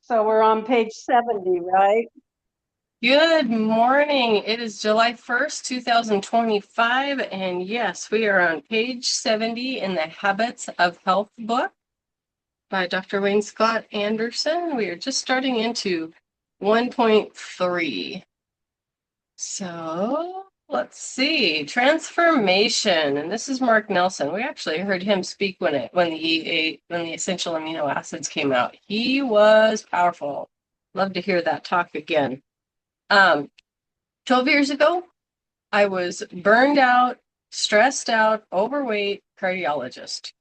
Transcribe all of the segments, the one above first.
So we're on page 70, right? Good morning. It is July 1st, 2025, and yes, we are on page 70 in the Habits of Health book by Dr. Wayne Scott Anderson. We are just starting into 1.3. So let's see. Transformation. And this is Mark Nelson. We actually heard him speak when the essential amino acids came out. He was powerful. Love to hear that talk again. 12 years ago, I was burned out, stressed out, overweight cardiologist.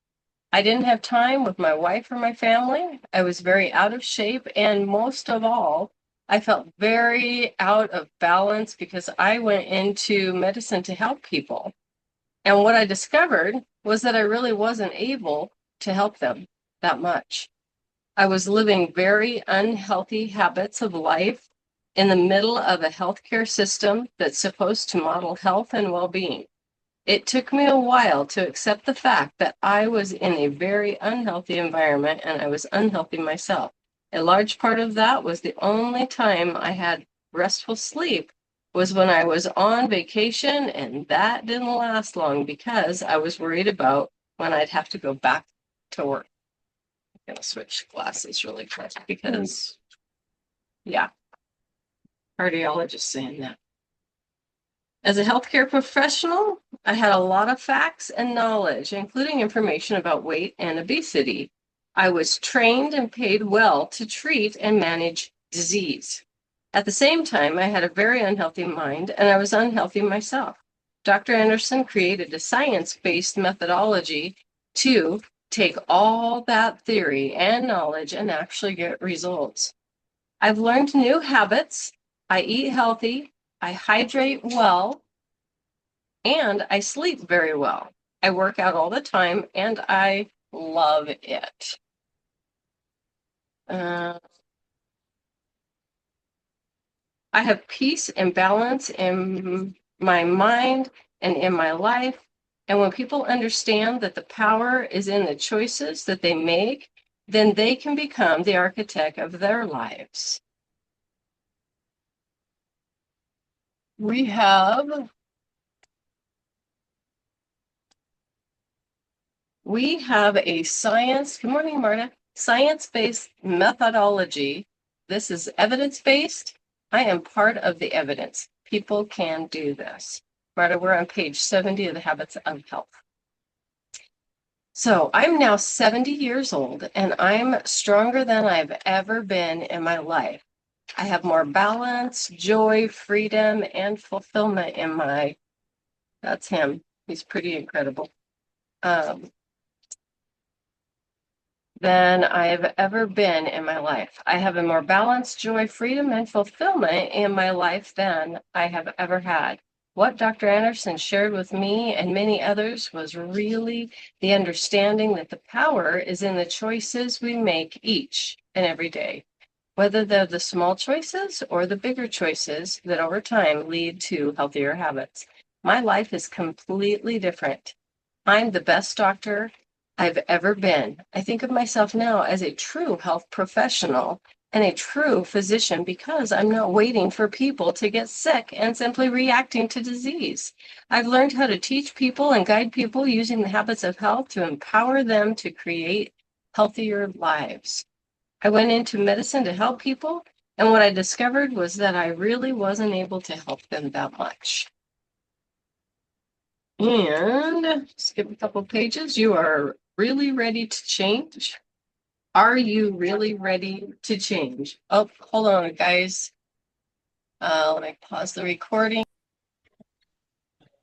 I didn't have time with my wife or my family. I was very out of shape. And most of all, I felt very out of balance because I went into medicine to help people. And what I discovered was that I really wasn't able to help them that much. I was living very unhealthy habits of life in the middle of a healthcare system that's supposed to model health and well-being. It took me a while to accept the fact that I was in a very unhealthy environment and I was unhealthy myself. A large part of that was the only time I had restful sleep was when I was on vacation, and that didn't last long because I was worried about when I'd have to go back to work. I'm gonna switch glasses really quick because, yeah, cardiologist saying that. As a healthcare professional, I had a lot of facts and knowledge, including information about weight and obesity. I was trained and paid well to treat and manage disease. At the same time, I had a very unhealthy mind and I was unhealthy myself. Dr. Anderson created a science-based methodology to take all that theory and knowledge and actually get results. I've learned new habits. I eat healthy, I hydrate well, and I sleep very well. I work out all the time and I love it. Uh, I have peace and balance in my mind and in my life. And when people understand that the power is in the choices that they make, then they can become the architect of their lives. We have a science, good morning, Marta, science-based methodology. This is evidence-based. I am part of the evidence. People can do this. Marta, we're on page 70 of the Habits of Health. So I'm now 70 years old and I'm stronger than I've ever been in my life. I have more balance, joy, freedom, and fulfillment in my, that's him. He's pretty incredible. Than I've ever been in my life. I have a more balanced joy, freedom, and fulfillment in my life than I have ever had. What Dr. Anderson shared with me and many others was really the understanding that the power is in the choices we make each and every day, whether they're the small choices or the bigger choices that over time lead to healthier habits. My life is completely different. I'm the best doctor I've ever been. I think of myself now as a true health professional and a true physician because I'm not waiting for people to get sick and simply reacting to disease. I've learned how to teach people and guide people using the habits of health to empower them to create healthier lives. I went into medicine to help people, and what I discovered was that I really wasn't able to help them that much. And skip a couple pages. You are really ready to change. Are you really ready to change? Oh, hold on, guys. Let me pause the recording.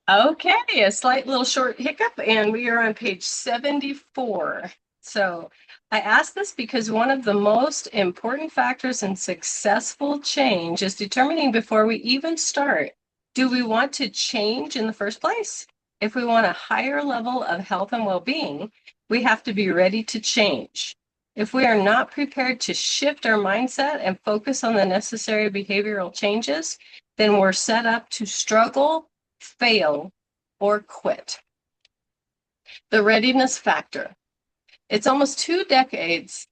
Okay, a slight little short hiccup, and we are on page 74. So I ask this because one of the most important factors in successful change is determining before we even start, do we want to change in the first place? If we want a higher level of health and well-being, we have to be ready to change. If we are not prepared to shift our mindset and focus on the necessary behavioral changes, then we're set up to struggle, fail, or quit. The readiness factor. It's almost 2 decades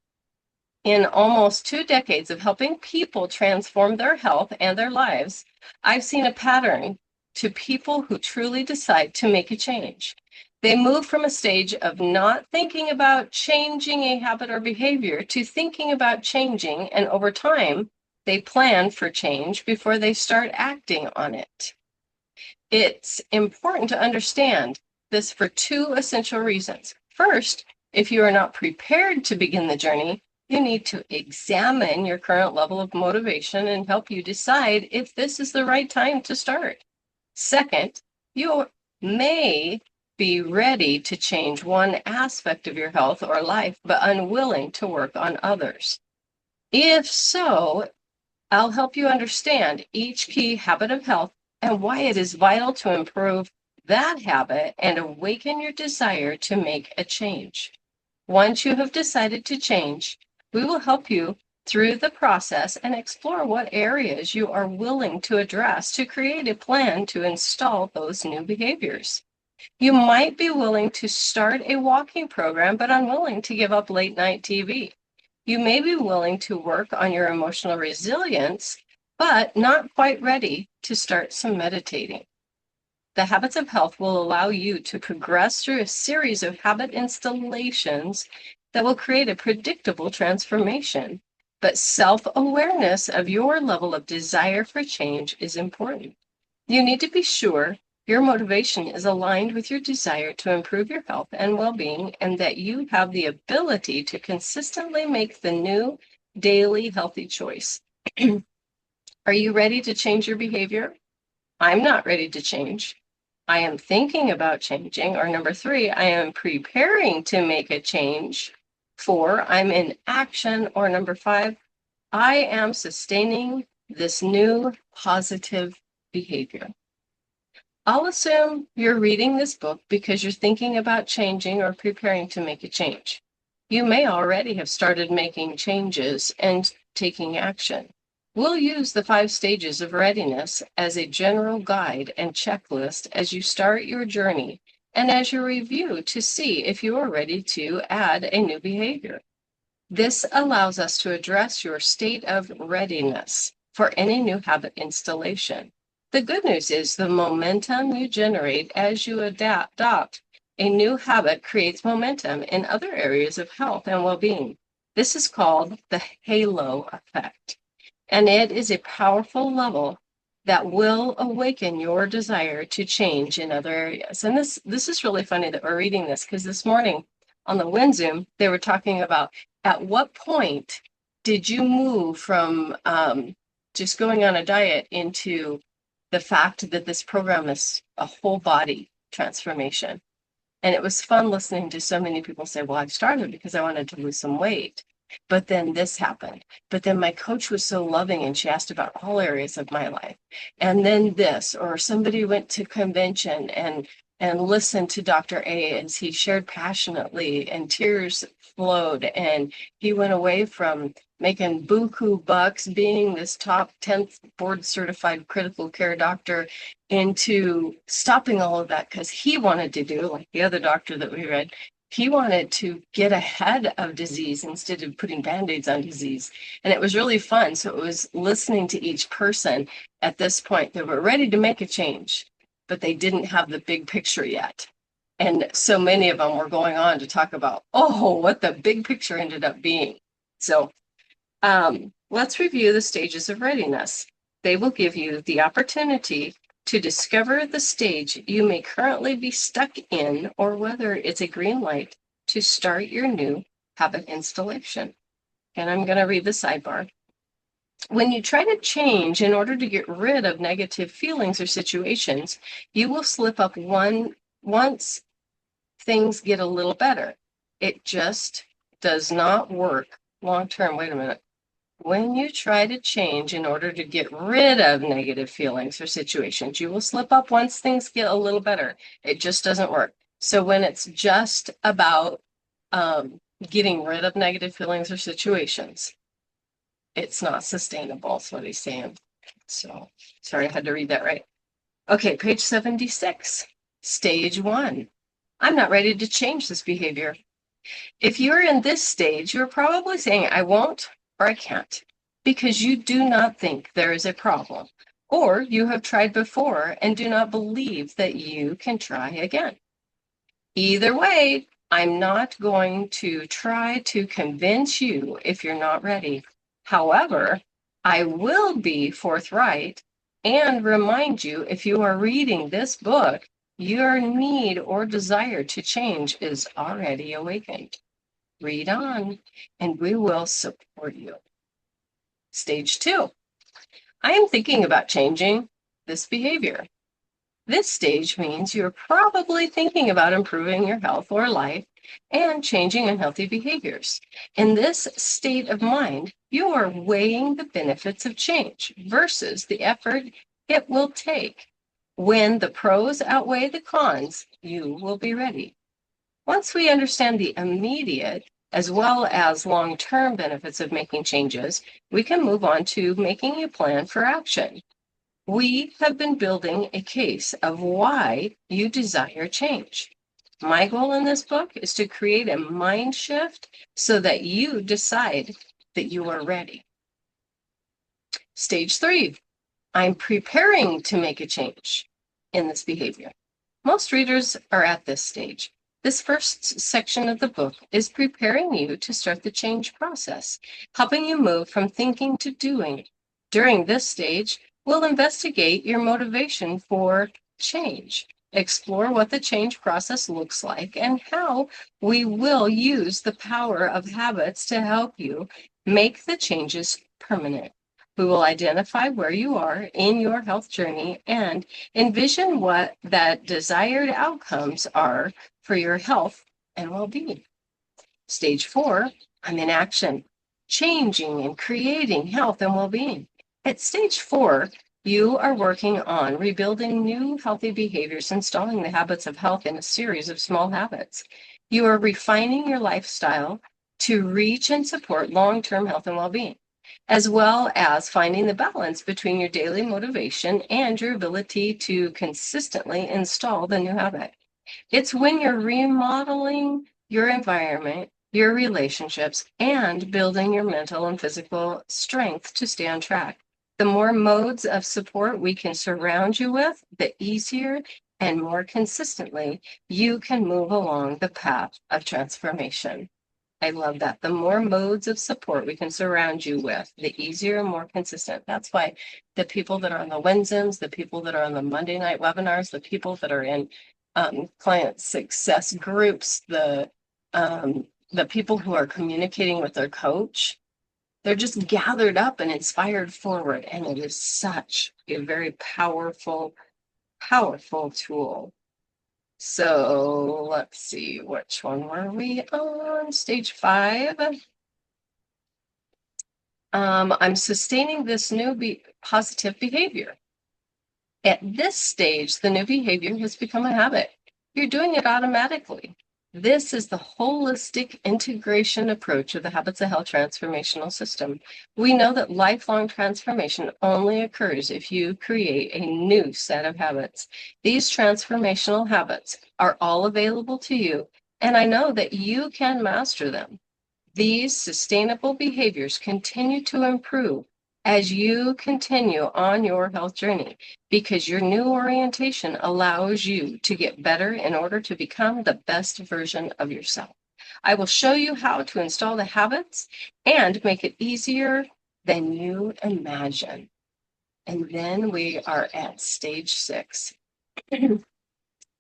In almost 2 decades of helping people transform their health and their lives, I've seen a pattern to people who truly decide to make a change. They move from a stage of not thinking about changing a habit or behavior to thinking about changing, and over time, they plan for change before they start acting on it. It's important to understand this for 2 essential reasons. First, if you are not prepared to begin the journey, you need to examine your current level of motivation and help you decide if this is the right time to start. Second, you may be ready to change one aspect of your health or life, but unwilling to work on others. If so, I'll help you understand each key habit of health and why it is vital to improve that habit and awaken your desire to make a change. Once you have decided to change, we will help you through the process and explore what areas you are willing to address to create a plan to install those new behaviors. You might be willing to start a walking program, but unwilling to give up late night TV. You may be willing to work on your emotional resilience, but not quite ready to start some meditating. The habits of health will allow you to progress through a series of habit installations that will create a predictable transformation. But self-awareness of your level of desire for change is important. You need to be sure your motivation is aligned with your desire to improve your health and well-being, and that you have the ability to consistently make the new daily healthy choice. Are you ready to change your behavior? I'm not ready to change. I am thinking about changing. Or number 3, I am preparing to make a change. 4, I'm in action. Or number 5, I am sustaining this new positive behavior. I'll assume you're reading this book because you're thinking about changing or preparing to make a change. You may already have started making changes and taking action. We'll use the 5 stages of readiness as a general guide and checklist as you start your journey and as you review to see if you are ready to add a new behavior. This allows us to address your state of readiness for any new habit installation. The good news is the momentum you generate as you adopt a new habit creates momentum in other areas of health and well-being. This is called the halo effect, and it is a powerful level that will awaken your desire to change in other areas. And this is really funny that we're reading this, because this morning on the WinZoom, they were talking about at what point did you move from just going on a diet into the fact that this program is a whole body transformation. And it was fun listening to so many people say, well, I started because I wanted to lose some weight, but then this happened. But then my coach was so loving and she asked about all areas of my life. And then this, or somebody went to convention and listened to Dr. A as he shared passionately and tears flowed. And he went away from making buku bucks, being this top 10th board certified critical care doctor, into stopping all of that because he wanted to do, like the other doctor that we read, he wanted to get ahead of disease instead of putting Band-Aids on disease. And it was really fun. So it was listening to each person at this point. They were ready to make a change, but they didn't have the big picture yet. And so many of them were going on to talk about, what the big picture ended up being. So let's review the stages of readiness. They will give you the opportunity to discover the stage you may currently be stuck in, or whether it's a green light to start your new habit installation. And I'm going to read the sidebar. When you try to change in order to get rid of negative feelings or situations, you will slip up once things get a little better. It just does not work long term. Wait a minute. When you try to change in order to get rid of negative feelings or situations, you will slip up once things get a little better. It just doesn't work. So when it's just about getting rid of negative feelings or situations, it's not sustainable, is what he's saying. So, sorry, I had to read that right. Okay, page 76, stage 1. I'm not ready to change this behavior. If you're in this stage, you're probably saying, I won't or I can't, because you do not think there is a problem, or you have tried before and do not believe that you can try again. Either way, I'm not going to try to convince you if you're not ready. However, I will be forthright and remind you if you are reading this book, your need or desire to change is already awakened. Read on, and we will support you. Stage 2. I am thinking about changing this behavior. This stage means you're probably thinking about improving your health or life and changing unhealthy behaviors. In this state of mind, you are weighing the benefits of change versus the effort it will take. When the pros outweigh the cons, you will be ready. Once we understand the immediate as well as long-term benefits of making changes, we can move on to making a plan for action. We have been building a case of why you desire change. My goal in this book is to create a mind shift so that you decide that you are ready. Stage 3, I'm preparing to make a change in this behavior. Most readers are at this stage. This first section of the book is preparing you to start the change process, helping you move from thinking to doing. During this stage, we'll investigate your motivation for change, explore what the change process looks like, and how we will use the power of habits to help you make the changes permanent. We will identify where you are in your health journey and envision what that desired outcomes are for your health and well-being. Stage 4, I'm in action, changing and creating health and well-being. At stage 4, you are working on rebuilding new healthy behaviors, installing the habits of health in a series of small habits. You are refining your lifestyle to reach and support long-term health and well-being, as well as finding the balance between your daily motivation and your ability to consistently install the new habit. It's when you're remodeling your environment, your relationships, and building your mental and physical strength to stay on track. The more modes of support we can surround you with, the easier and more consistently you can move along the path of transformation. I love that. The more modes of support we can surround you with, the easier and more consistent. That's why the people that are on the Wednesdays, the people that are on the Monday night webinars, the people that are in client success groups, the people who are communicating with their coach, they're just gathered up and inspired forward. And it is such a very powerful, powerful tool. So let's see, which one were we on? Stage 5. I'm sustaining this new positive behavior. At this stage, the new behavior has become a habit. You're doing it automatically. This is the holistic integration approach of the Habits of Health transformational system. We know that lifelong transformation only occurs if you create a new set of habits. These transformational habits are all available to you, and I know that you can master them. These sustainable behaviors continue to improve as you continue on your health journey, because your new orientation allows you to get better in order to become the best version of yourself. I will show you how to install the habits and make it easier than you imagine. And then we are at stage 6.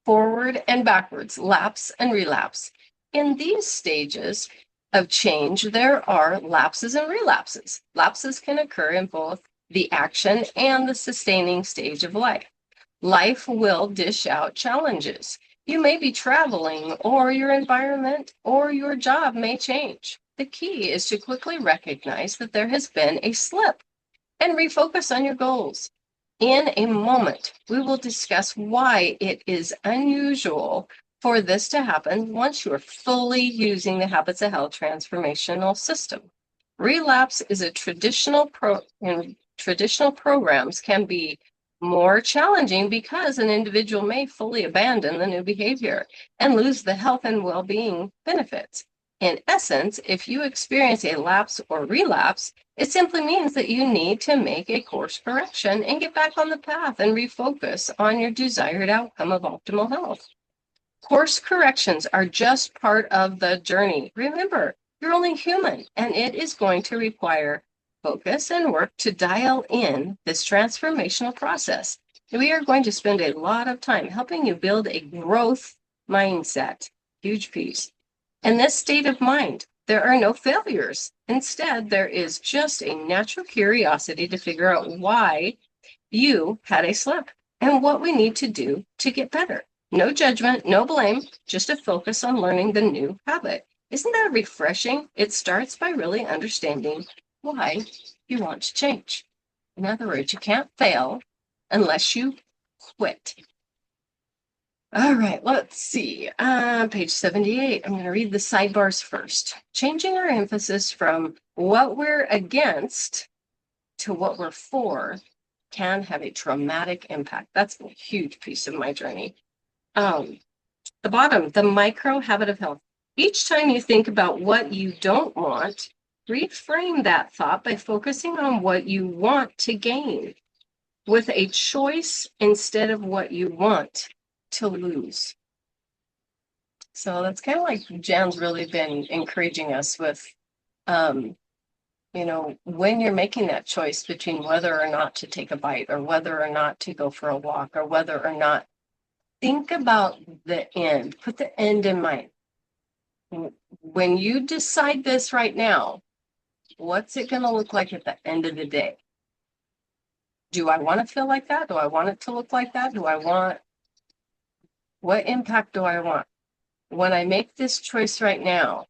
Forward and backwards, lapse and relapse. In these stages of change, there are lapses and relapses. Lapses can occur in both the action and the sustaining stage of life. Life will dish out challenges. You may be traveling, or your environment or your job may change. The key is to quickly recognize that there has been a slip and refocus on your goals. In a moment, we will discuss why it is unusual for this to happen once you are fully using the Habits of Health transformational system. Relapse is a traditional programs can be more challenging because an individual may fully abandon the new behavior and lose the health and well-being benefits. In essence, if you experience a lapse or relapse, it simply means that you need to make a course correction and get back on the path and refocus on your desired outcome of optimal health. Course corrections are just part of the journey. Remember, you're only human, and it is going to require focus and work to dial in this transformational process. We are going to spend a lot of time helping you build a growth mindset, huge piece. In this state of mind, there are no failures. Instead, there is just a natural curiosity to figure out why you had a slip and what we need to do to get better. No judgment, no blame, just a focus on learning the new habit. Isn't that refreshing? It starts by really understanding why you want to change. In other words, you can't fail unless you quit. All right, let's see. Page 78. I'm going to read the sidebars first. Changing our emphasis from what we're against to what we're for can have a traumatic impact. That's a huge piece of my journey. The bottom, the micro habit of health. Each time you think about what you don't want, reframe that thought by focusing on what you want to gain with a choice instead of what you want to lose. So that's kind of like Jan's really been encouraging us with, when you're making that choice between whether or not to take a bite or whether or not to go for a walk or whether or not, think about the end, put the end in mind. When you decide this right now, what's it going to look like at the end of the day? Do I want to feel like that? Do I want it to look like that? What impact do I want? When I make this choice right now,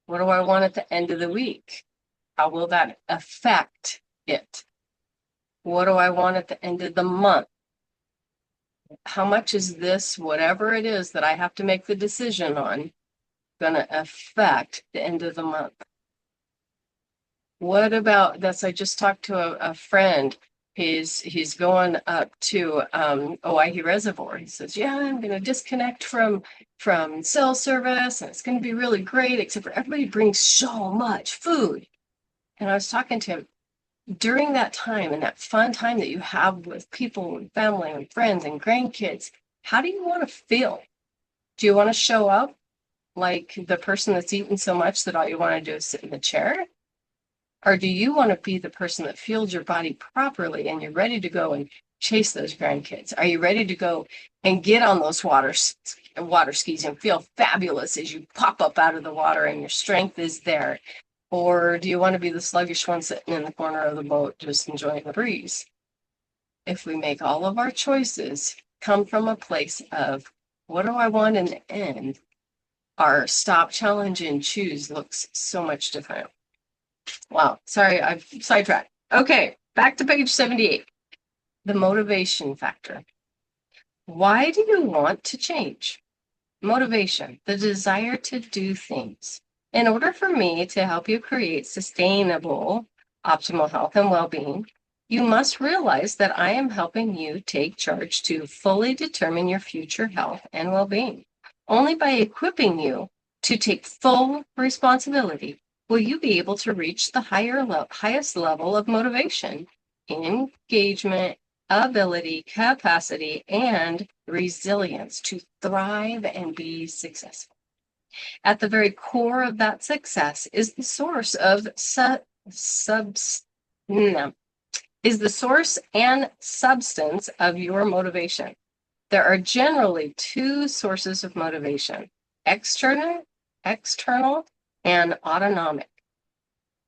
what do I want at the end of the week? How will that affect it? What do I want at the end of the month? How much is this, whatever it is that I have to make the decision on, going to affect the end of the month? What about this? I just talked to a friend. He's going up to Owyhee Reservoir. He says, yeah, I'm going to disconnect from cell service, and it's going to be really great, except for everybody brings so much food. And I was talking to him, during that time and that fun time that you have with people and family and friends and grandkids, how do you want to feel? Do you want to show up like the person that's eaten so much that all you want to do is sit in the chair? Or do you want to be the person that fuels your body properly and you're ready to go and chase those grandkids? Are you ready to go and get on those water skis and feel fabulous as you pop up out of the water and your strength is there? Or do you want to be the sluggish one sitting in the corner of the boat just enjoying the breeze? If we make all of our choices come from a place of what do I want in the end, our stop, challenge, and choose looks so much different. Wow, sorry, I've sidetracked. Okay, back to page 78. The motivation factor. Why do you want to change? Motivation, the desire to do things. In order for me to help you create sustainable, optimal health and well-being, you must realize that I am helping you take charge to fully determine your future health and well-being. Only by equipping you to take full responsibility will you be able to reach the highest level of motivation, engagement, ability, capacity, and resilience to thrive and be successful. At the very core of that success is the source and substance of your motivation. There are generally two sources of motivation: external and autonomic.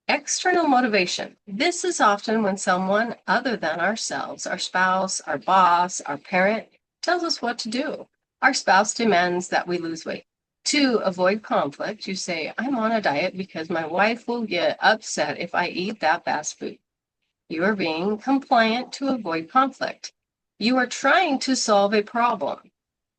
External motivation. This is often when someone other than ourselves, our spouse, our boss, our parent, tells us what to do. Our spouse demands that we lose weight. To avoid conflict, you say, I'm on a diet because my wife will get upset if I eat that fast food. You are being compliant to avoid conflict. You are trying to solve a problem.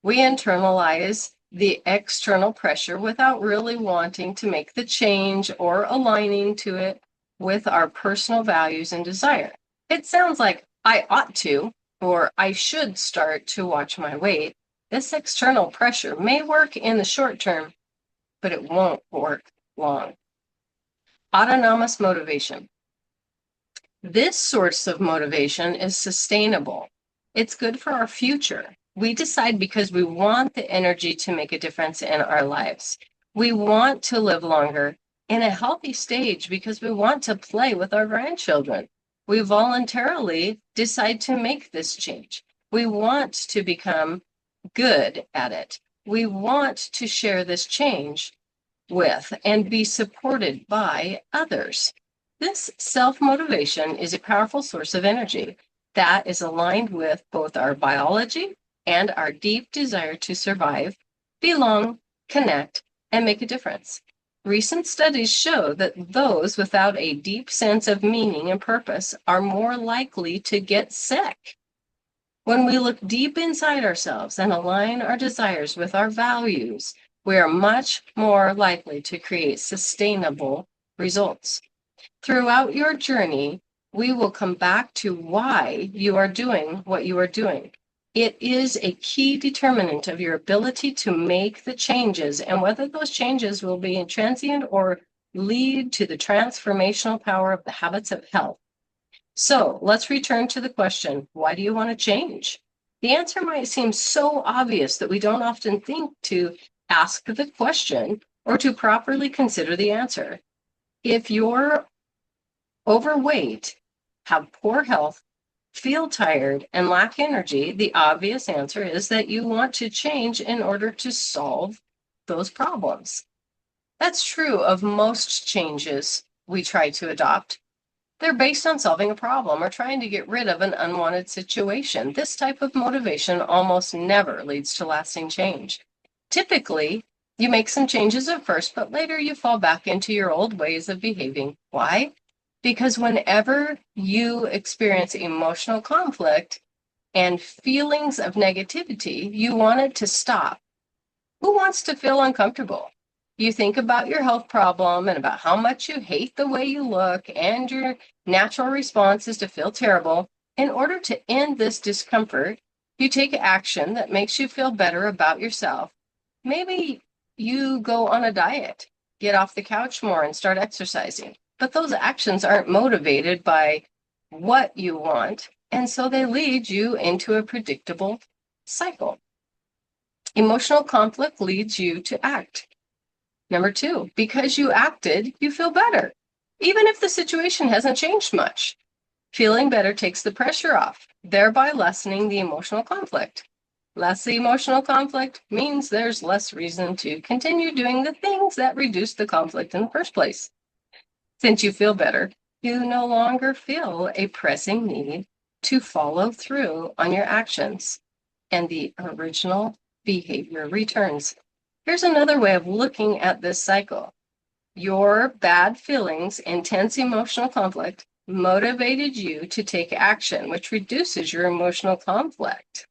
We internalize the external pressure without really wanting to make the change or aligning to it with our personal values and desire. It sounds like I ought to, or I should start to watch my weight. This external pressure may work in the short term, but it won't work long. Autonomous motivation. This source of motivation is sustainable. It's good for our future. We decide because we want the energy to make a difference in our lives. We want to live longer in a healthy stage because we want to play with our grandchildren. We voluntarily decide to make this change. We want to become good at it. We want to share this change with and be supported by others. This self-motivation is a powerful source of energy that is aligned with both our biology and our deep desire to survive, belong, connect, and make a difference. Recent studies show that those without a deep sense of meaning and purpose are more likely to get sick. When we look deep inside ourselves and align our desires with our values, we are much more likely to create sustainable results. Throughout your journey, we will come back to why you are doing what you are doing. It is a key determinant of your ability to make the changes and whether those changes will be transient or lead to the transformational power of the habits of health. So let's return to the question, why do you want to change? The answer might seem so obvious that we don't often think to ask the question or to properly consider the answer. If you're overweight, have poor health, feel tired, and lack energy, the obvious answer is that you want to change in order to solve those problems. That's true of most changes we try to adopt. They're based on solving a problem or trying to get rid of an unwanted situation. This type of motivation almost never leads to lasting change. Typically, you make some changes at first, but later you fall back into your old ways of behaving. Why? Because whenever you experience emotional conflict and feelings of negativity, you want it to stop. Who wants to feel uncomfortable? You think about your health problem and about how much you hate the way you look, and your natural response is to feel terrible. In order to end this discomfort, you take action that makes you feel better about yourself. Maybe you go on a diet, get off the couch more, and start exercising. But those actions aren't motivated by what you want, and so they lead you into a predictable cycle. Emotional conflict leads you to act. Number 2, because you acted, you feel better, even if the situation hasn't changed much. Feeling better takes the pressure off, thereby lessening the emotional conflict. Less emotional conflict means there's less reason to continue doing the things that reduce the conflict in the first place. Since you feel better, you no longer feel a pressing need to follow through on your actions, and the original behavior returns. Here's another way of looking at this cycle. Your bad feelings, intense emotional conflict, motivated you to take action, which reduces your emotional conflict.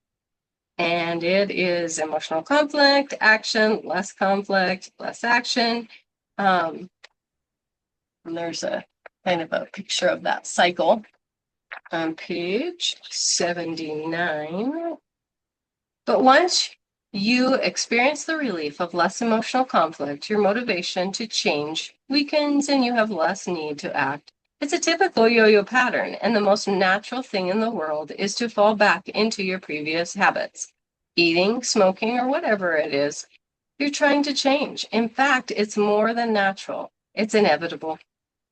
And it is emotional conflict, action, less conflict, less action. And there's a kind of a picture of that cycle on page 79. But once you experience the relief of less emotional conflict, your motivation to change weakens and you have less need to act. It's a typical yo-yo pattern, and the most natural thing in the world is to fall back into your previous habits, eating, smoking, or whatever it is you're trying to change. In fact, it's more than natural. It's inevitable.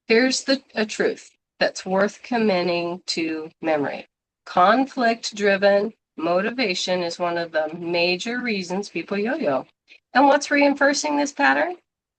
Here's a truth that's worth committing to memory. Conflict-driven motivation is one of the major reasons people yo-yo. And what's reinforcing this pattern?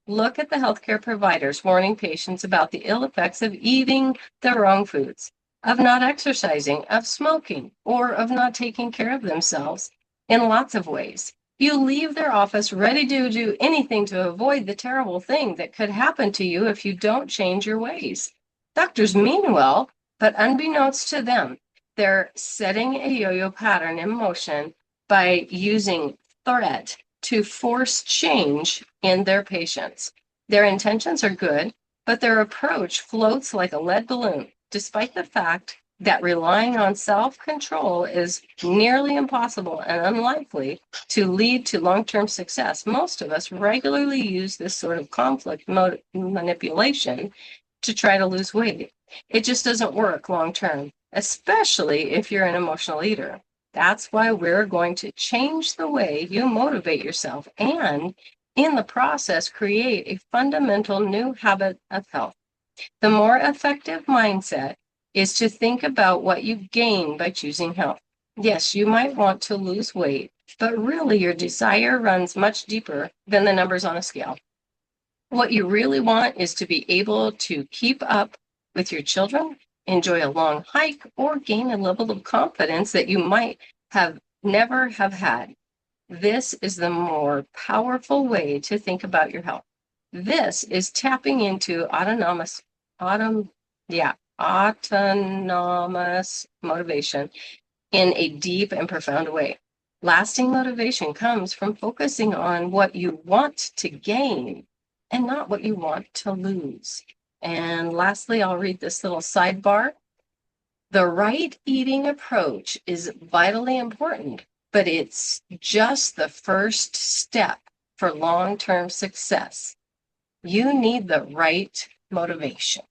Look at the healthcare providers warning patients about the ill effects of eating the wrong foods, of not exercising, of smoking, or of not taking care of themselves in lots of ways. You leave their office ready to do anything to avoid the terrible thing that could happen to you if you don't change your ways. Doctors mean well, but unbeknownst to them, they're setting a yo-yo pattern in motion by using threat to force change in their patients. Their intentions are good, but their approach floats like a lead balloon, despite the fact that relying on self-control is nearly impossible and unlikely to lead to long-term success. Most of us regularly use this sort of conflict manipulation to try to lose weight. It just doesn't work long-term, especially if you're an emotional eater. That's why we're going to change the way you motivate yourself and, in the process, create a fundamental new habit of health. The more effective mindset is to think about what you gain by choosing health. Yes, you might want to lose weight, but really your desire runs much deeper than the numbers on a scale. What you really want is to be able to keep up with your children, enjoy a long hike, or gain a level of confidence that you might have never have had. This is the more powerful way to think about your health. This is tapping into autonomous motivation in a deep and profound way. Lasting motivation comes from focusing on what you want to gain and not what you want to lose. And lastly, I'll read this little sidebar. The right eating approach is vitally important, but it's just the first step for long-term success. You need the right motivation.